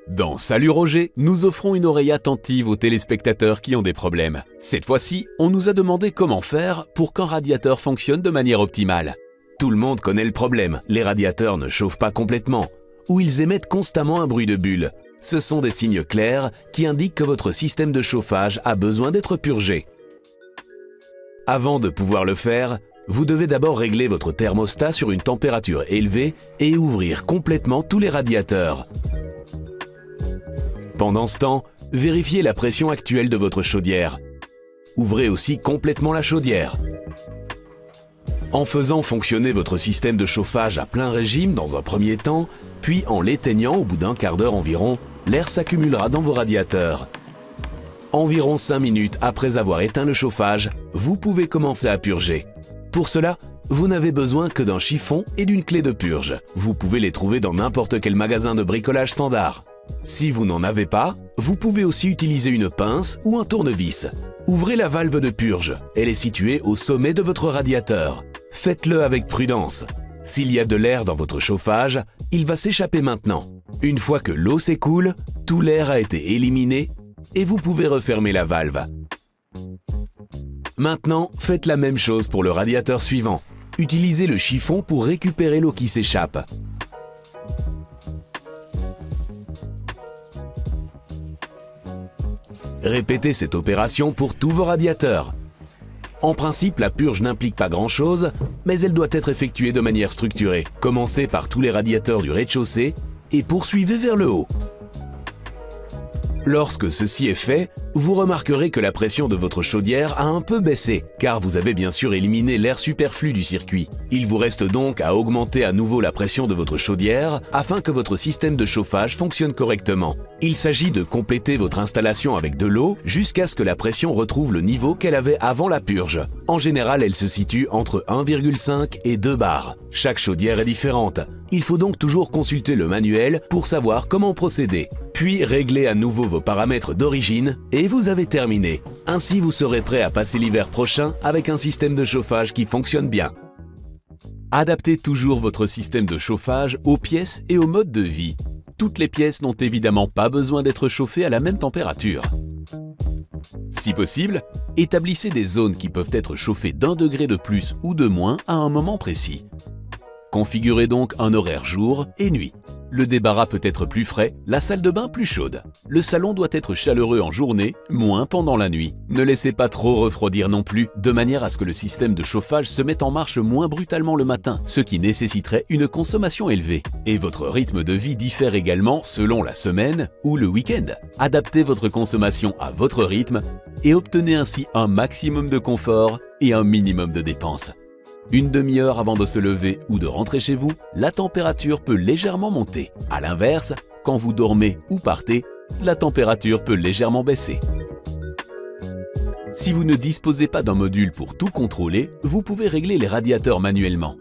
Dans Salut Roger, nous offrons une oreille attentive aux téléspectateurs qui ont des problèmes. Cette fois-ci, on nous a demandé comment faire pour qu'un radiateur fonctionne de manière optimale. Tout le monde connaît le problème, les radiateurs ne chauffent pas complètement, ou ils émettent constamment un bruit de bulle. Ce sont des signes clairs qui indiquent que votre système de chauffage a besoin d'être purgé. Avant de pouvoir le faire, vous devez d'abord régler votre thermostat sur une température élevée et ouvrir complètement tous les radiateurs. Pendant ce temps, vérifiez la pression actuelle de votre chaudière. Ouvrez aussi complètement la chaudière. En faisant fonctionner votre système de chauffage à plein régime dans un premier temps, puis en l'éteignant au bout d'un quart d'heure environ, l'air s'accumulera dans vos radiateurs. Environ 5 minutes après avoir éteint le chauffage, vous pouvez commencer à purger. Pour cela, vous n'avez besoin que d'un chiffon et d'une clé de purge. Vous pouvez les trouver dans n'importe quel magasin de bricolage standard. Si vous n'en avez pas, vous pouvez aussi utiliser une pince ou un tournevis. Ouvrez la valve de purge. Elle est située au sommet de votre radiateur. Faites-le avec prudence. S'il y a de l'air dans votre chauffage, il va s'échapper maintenant. Une fois que l'eau s'écoule, tout l'air a été éliminé et vous pouvez refermer la valve. Maintenant, faites la même chose pour le radiateur suivant. Utilisez le chiffon pour récupérer l'eau qui s'échappe. Répétez cette opération pour tous vos radiateurs. En principe, la purge n'implique pas grand-chose, mais elle doit être effectuée de manière structurée. Commencez par tous les radiateurs du rez-de-chaussée et poursuivez vers le haut. Lorsque ceci est fait, vous remarquerez que la pression de votre chaudière a un peu baissé, car vous avez bien sûr éliminé l'air superflu du circuit. Il vous reste donc à augmenter à nouveau la pression de votre chaudière afin que votre système de chauffage fonctionne correctement. Il s'agit de compléter votre installation avec de l'eau jusqu'à ce que la pression retrouve le niveau qu'elle avait avant la purge. En général, elle se situe entre 1,5 et 2 bars. Chaque chaudière est différente. Il faut donc toujours consulter le manuel pour savoir comment procéder. Puis réglez à nouveau vos paramètres d'origine et vous avez terminé. Ainsi, vous serez prêt à passer l'hiver prochain avec un système de chauffage qui fonctionne bien. Adaptez toujours votre système de chauffage aux pièces et au mode de vie. Toutes les pièces n'ont évidemment pas besoin d'être chauffées à la même température. Si possible, établissez des zones qui peuvent être chauffées d'1 degré de plus ou de moins à un moment précis. Configurez donc un horaire jour et nuit. Le débarras peut être plus frais, la salle de bain plus chaude. Le salon doit être chaleureux en journée, moins pendant la nuit. Ne laissez pas trop refroidir non plus, de manière à ce que le système de chauffage se mette en marche moins brutalement le matin, ce qui nécessiterait une consommation élevée. Et votre rythme de vie diffère également selon la semaine ou le week-end. Adaptez votre consommation à votre rythme et obtenez ainsi un maximum de confort et un minimum de dépenses. Une demi-heure avant de se lever ou de rentrer chez vous, la température peut légèrement monter. À l'inverse, quand vous dormez ou partez, la température peut légèrement baisser. Si vous ne disposez pas d'un module pour tout contrôler, vous pouvez régler les radiateurs manuellement.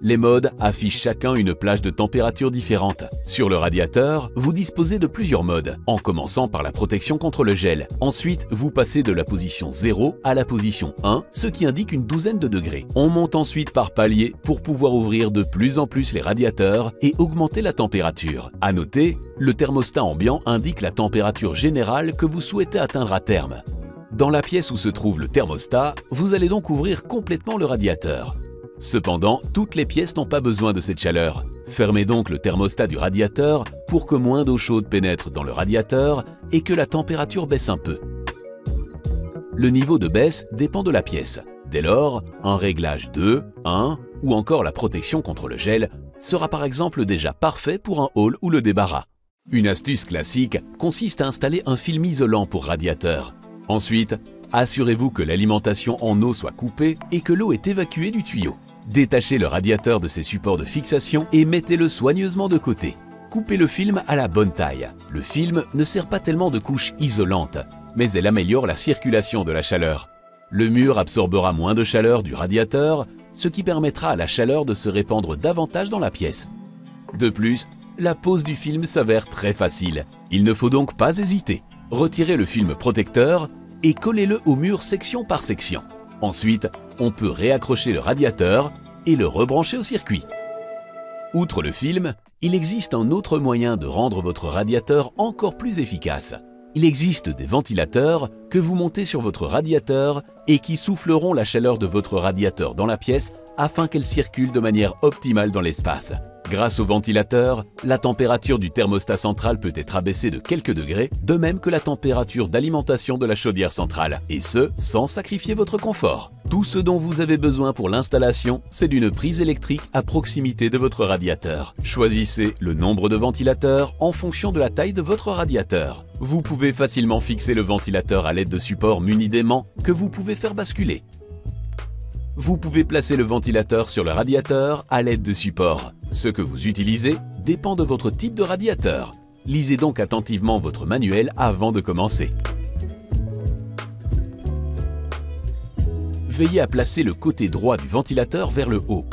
Les modes affichent chacun une plage de température différente. Sur le radiateur, vous disposez de plusieurs modes, en commençant par la protection contre le gel. Ensuite, vous passez de la position 0 à la position 1, ce qui indique une douzaine de degrés. On monte ensuite par palier pour pouvoir ouvrir de plus en plus les radiateurs et augmenter la température. À noter, le thermostat ambiant indique la température générale que vous souhaitez atteindre à terme. Dans la pièce où se trouve le thermostat, vous allez donc ouvrir complètement le radiateur. Cependant, toutes les pièces n'ont pas besoin de cette chaleur. Fermez donc le thermostat du radiateur pour que moins d'eau chaude pénètre dans le radiateur et que la température baisse un peu. Le niveau de baisse dépend de la pièce. Dès lors, un réglage 2, 1 ou encore la protection contre le gel sera par exemple déjà parfait pour un hall ou le débarras. Une astuce classique consiste à installer un film isolant pour radiateur. Ensuite, assurez-vous que l'alimentation en eau soit coupée et que l'eau est évacuée du tuyau. Détachez le radiateur de ses supports de fixation et mettez-le soigneusement de côté. Coupez le film à la bonne taille. Le film ne sert pas tellement de couche isolante, mais elle améliore la circulation de la chaleur. Le mur absorbera moins de chaleur du radiateur, ce qui permettra à la chaleur de se répandre davantage dans la pièce. De plus, la pose du film s'avère très facile. Il ne faut donc pas hésiter. Retirez le film protecteur et collez-le au mur section par section. Ensuite, on peut réaccrocher le radiateur et le rebrancher au circuit. Outre le film, Il existe un autre moyen de rendre votre radiateur encore plus efficace. Il existe des ventilateurs que vous montez sur votre radiateur et qui souffleront la chaleur de votre radiateur dans la pièce afin qu'elle circule de manière optimale dans l'espace. Grâce au ventilateur, la température du thermostat central peut être abaissée de quelques degrés, de même que la température d'alimentation de la chaudière centrale, et ce, sans sacrifier votre confort. Tout ce dont vous avez besoin pour l'installation, c'est d'une prise électrique à proximité de votre radiateur. Choisissez le nombre de ventilateurs en fonction de la taille de votre radiateur. Vous pouvez facilement fixer le ventilateur à l'aide de supports munis d'aimants que vous pouvez faire basculer. Vous pouvez placer le ventilateur sur le radiateur à l'aide de supports. Ce que vous utilisez dépend de votre type de radiateur. Lisez donc attentivement votre manuel avant de commencer. Veillez à placer le côté droit du ventilateur vers le haut.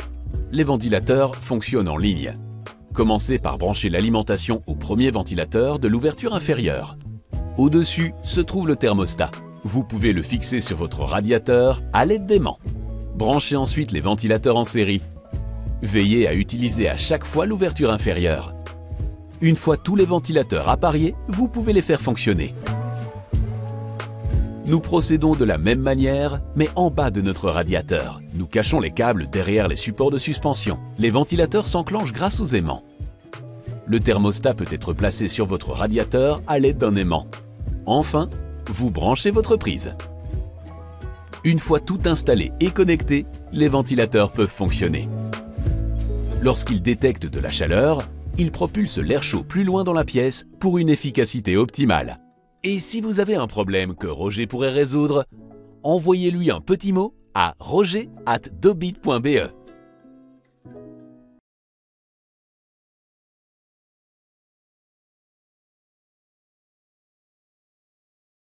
Les ventilateurs fonctionnent en ligne. Commencez par brancher l'alimentation au premier ventilateur de l'ouverture inférieure. Au-dessus se trouve le thermostat. Vous pouvez le fixer sur votre radiateur à l'aide d'aimants. Branchez ensuite les ventilateurs en série. Veillez à utiliser à chaque fois l'ouverture inférieure. Une fois tous les ventilateurs appariés, vous pouvez les faire fonctionner. Nous procédons de la même manière, mais en bas de notre radiateur. Nous cachons les câbles derrière les supports de suspension. Les ventilateurs s'enclenchent grâce aux aimants. Le thermostat peut être placé sur votre radiateur à l'aide d'un aimant. Enfin, vous branchez votre prise. Une fois tout installé et connecté, les ventilateurs peuvent fonctionner. Lorsqu'ils détectent de la chaleur, ils propulsent l'air chaud plus loin dans la pièce pour une efficacité optimale. Et si vous avez un problème que Roger pourrait résoudre, envoyez-lui un petit mot à roger@dobit.be.